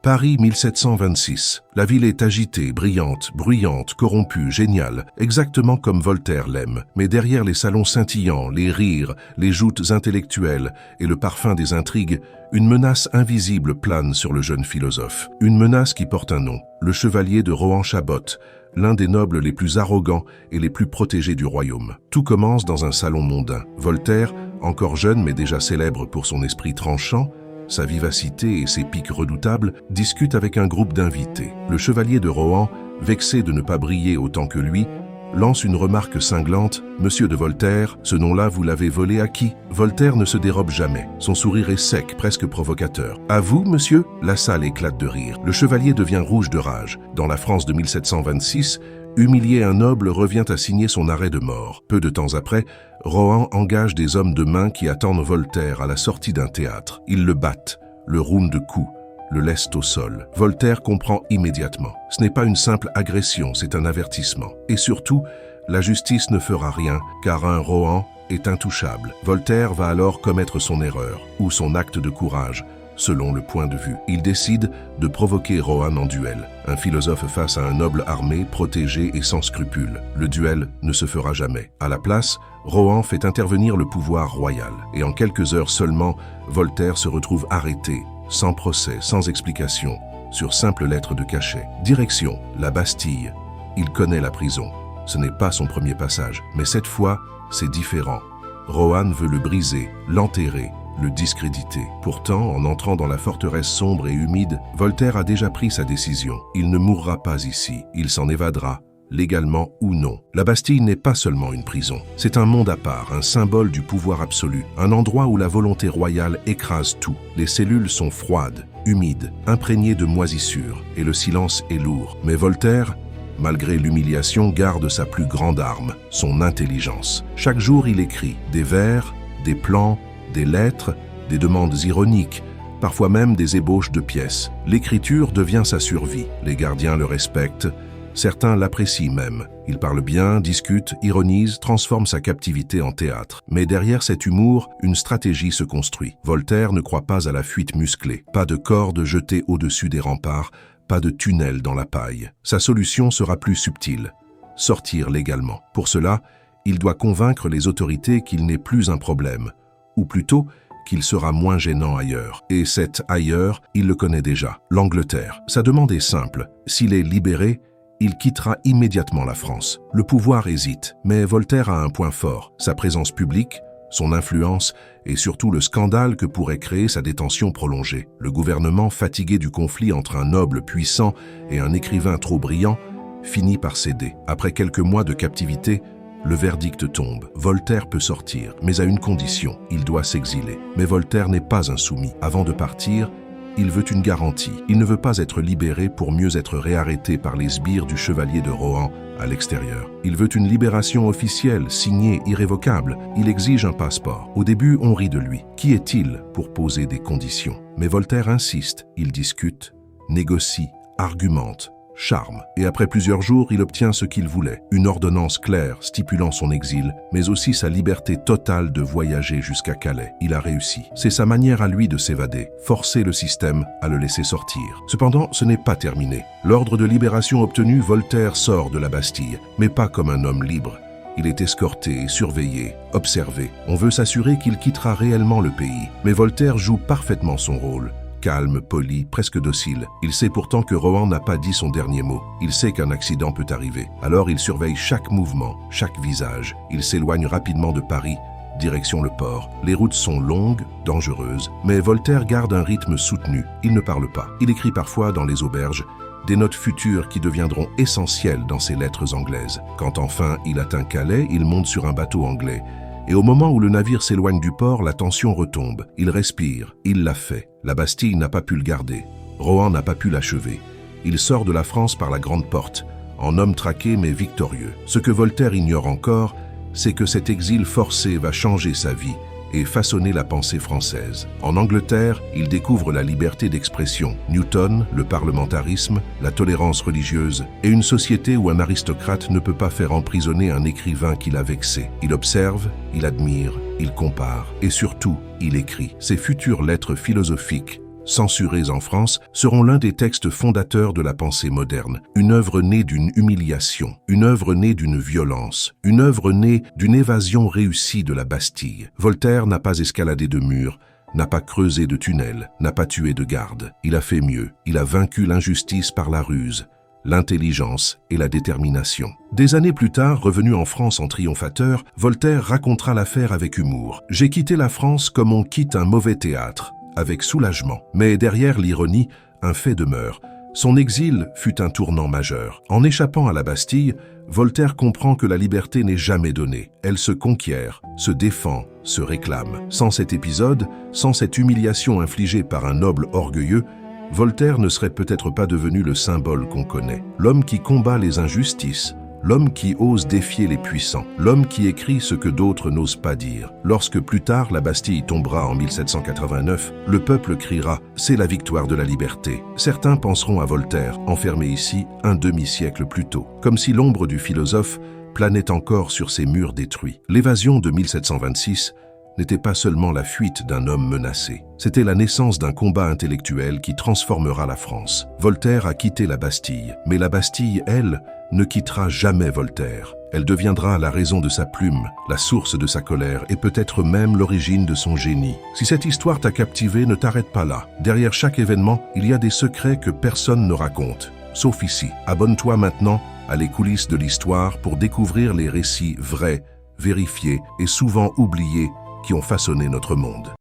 Paris 1726. La ville est agitée, brillante, bruyante, corrompue, géniale, exactement comme Voltaire l'aime. Mais derrière les salons scintillants, les rires, les joutes intellectuelles et le parfum des intrigues, une menace invisible plane sur le jeune philosophe. Une menace qui porte un nom, le chevalier de Rohan-Chabot, l'un des nobles les plus arrogants et les plus protégés du royaume. Tout commence dans un salon mondain. Voltaire, encore jeune mais déjà célèbre pour son esprit tranchant, sa vivacité et ses piques redoutables, discute avec un groupe d'invités. Le chevalier de Rohan, vexé de ne pas briller autant que lui, lance une remarque cinglante. « Monsieur de Voltaire, ce nom-là, vous l'avez volé à qui ?» Voltaire ne se dérobe jamais. Son sourire est sec, presque provocateur. « À vous, monsieur ?» La salle éclate de rire. Le chevalier devient rouge de rage. Dans la France de 1726, humilier un noble revient à signer son arrêt de mort. Peu de temps après, Rohan engage des hommes de main qui attendent Voltaire à la sortie d'un théâtre. Ils le battent, le roulent de coups, le laissent au sol. Voltaire comprend immédiatement. Ce n'est pas une simple agression, c'est un avertissement. Et surtout, la justice ne fera rien, car un Rohan est intouchable. Voltaire va alors commettre son erreur, ou son acte de courage, selon le point de vue. Il décide de provoquer Rohan en duel. Un philosophe face à un noble armé, protégé et sans scrupules. Le duel ne se fera jamais. À la place, Rohan fait intervenir le pouvoir royal. Et en quelques heures seulement, Voltaire se retrouve arrêté, sans procès, sans explication, sur simple lettre de cachet. Direction, la Bastille. Il connaît la prison. Ce n'est pas son premier passage, mais cette fois, c'est différent. Rohan veut le briser, l'enterrer, le discréditer. Pourtant, en entrant dans la forteresse sombre et humide, Voltaire a déjà pris sa décision. Il ne mourra pas ici, il s'en évadera, légalement ou non. La Bastille n'est pas seulement une prison, c'est un monde à part, un symbole du pouvoir absolu, un endroit où la volonté royale écrase tout. Les cellules sont froides, humides, imprégnées de moisissures, et le silence est lourd. Mais Voltaire, malgré l'humiliation, garde sa plus grande arme, son intelligence. Chaque jour, il écrit des vers, des plans, des lettres, des demandes ironiques, parfois même des ébauches de pièces. L'écriture devient sa survie. Les gardiens le respectent, certains l'apprécient même. Il parle bien, discute, ironise, transforme sa captivité en théâtre. Mais derrière cet humour, une stratégie se construit. Voltaire ne croit pas à la fuite musclée, pas de corde jetée au-dessus des remparts, pas de tunnel dans la paille. Sa solution sera plus subtile, sortir légalement. Pour cela, il doit convaincre les autorités qu'il n'est plus un problème, ou plutôt qu'il sera moins gênant ailleurs. Et cet ailleurs, il le connaît déjà, l'Angleterre. Sa demande est simple, s'il est libéré, il quittera immédiatement la France. Le pouvoir hésite, mais Voltaire a un point fort, sa présence publique, son influence et surtout le scandale que pourrait créer sa détention prolongée. Le gouvernement, fatigué du conflit entre un noble puissant et un écrivain trop brillant, finit par céder. Après quelques mois de captivité, le verdict tombe. Voltaire peut sortir, mais à une condition, il doit s'exiler. Mais Voltaire n'est pas insoumis. Avant de partir, il veut une garantie. Il ne veut pas être libéré pour mieux être réarrêté par les sbires du chevalier de Rohan à l'extérieur. Il veut une libération officielle, signée, irrévocable. Il exige un passeport. Au début, on rit de lui. Qui est-il pour poser des conditions? Mais Voltaire insiste. Il discute, négocie, argumente, charme. Et après plusieurs jours, il obtient ce qu'il voulait. Une ordonnance claire stipulant son exil, mais aussi sa liberté totale de voyager jusqu'à Calais. Il a réussi. C'est sa manière à lui de s'évader, forcer le système à le laisser sortir. Cependant, ce n'est pas terminé. L'ordre de libération obtenu, Voltaire sort de la Bastille, mais pas comme un homme libre. Il est escorté, surveillé, observé. On veut s'assurer qu'il quittera réellement le pays. Mais Voltaire joue parfaitement son rôle. Calme, poli, presque docile. Il sait pourtant que Rohan n'a pas dit son dernier mot. Il sait qu'un accident peut arriver. Alors il surveille chaque mouvement, chaque visage. Il s'éloigne rapidement de Paris, direction le port. Les routes sont longues, dangereuses, mais Voltaire garde un rythme soutenu. Il ne parle pas. Il écrit parfois dans les auberges des notes futures qui deviendront essentielles dans ses lettres anglaises. Quand enfin il atteint Calais, il monte sur un bateau anglais. Et au moment où le navire s'éloigne du port, la tension retombe. Il respire, il l'a fait. La Bastille n'a pas pu le garder. Rohan n'a pas pu l'achever. Il sort de la France par la grande porte, en homme traqué mais victorieux. Ce que Voltaire ignore encore, c'est que cet exil forcé va changer sa vie et façonner la pensée française. En Angleterre, il découvre la liberté d'expression, Newton, le parlementarisme, la tolérance religieuse et une société où un aristocrate ne peut pas faire emprisonner un écrivain qu'il a vexé. Il observe, il admire, il compare et surtout, il écrit. Ses futures lettres philosophiques censurés en France, seront l'un des textes fondateurs de la pensée moderne. Une œuvre née d'une humiliation, une œuvre née d'une violence, une œuvre née d'une évasion réussie de la Bastille. Voltaire n'a pas escaladé de murs, n'a pas creusé de tunnels, n'a pas tué de gardes. Il a fait mieux. Il a vaincu l'injustice par la ruse, l'intelligence et la détermination. Des années plus tard, revenu en France en triomphateur, Voltaire racontera l'affaire avec humour. « J'ai quitté la France comme on quitte un mauvais théâtre, avec soulagement. Mais derrière l'ironie, un fait demeure. Son exil fut un tournant majeur. En échappant à la Bastille, Voltaire comprend que la liberté n'est jamais donnée. Elle se conquiert, se défend, se réclame. Sans cet épisode, sans cette humiliation infligée par un noble orgueilleux, Voltaire ne serait peut-être pas devenu le symbole qu'on connaît. L'homme qui combat les injustices, l'homme qui ose défier les puissants, l'homme qui écrit ce que d'autres n'osent pas dire. Lorsque plus tard la Bastille tombera en 1789, le peuple criera « C'est la victoire de la liberté ». Certains penseront à Voltaire, enfermé ici un demi-siècle plus tôt, comme si l'ombre du philosophe planait encore sur ces murs détruits. L'évasion de 1726 n'était pas seulement la fuite d'un homme menacé. C'était la naissance d'un combat intellectuel qui transformera la France. Voltaire a quitté la Bastille, mais la Bastille, elle, ne quittera jamais Voltaire. Elle deviendra la raison de sa plume, la source de sa colère et peut-être même l'origine de son génie. Si cette histoire t'a captivé, ne t'arrête pas là. Derrière chaque événement, il y a des secrets que personne ne raconte, sauf ici. Abonne-toi maintenant à Les coulisses de l'histoire pour découvrir les récits vrais, vérifiés et souvent oubliés qui ont façonné notre monde.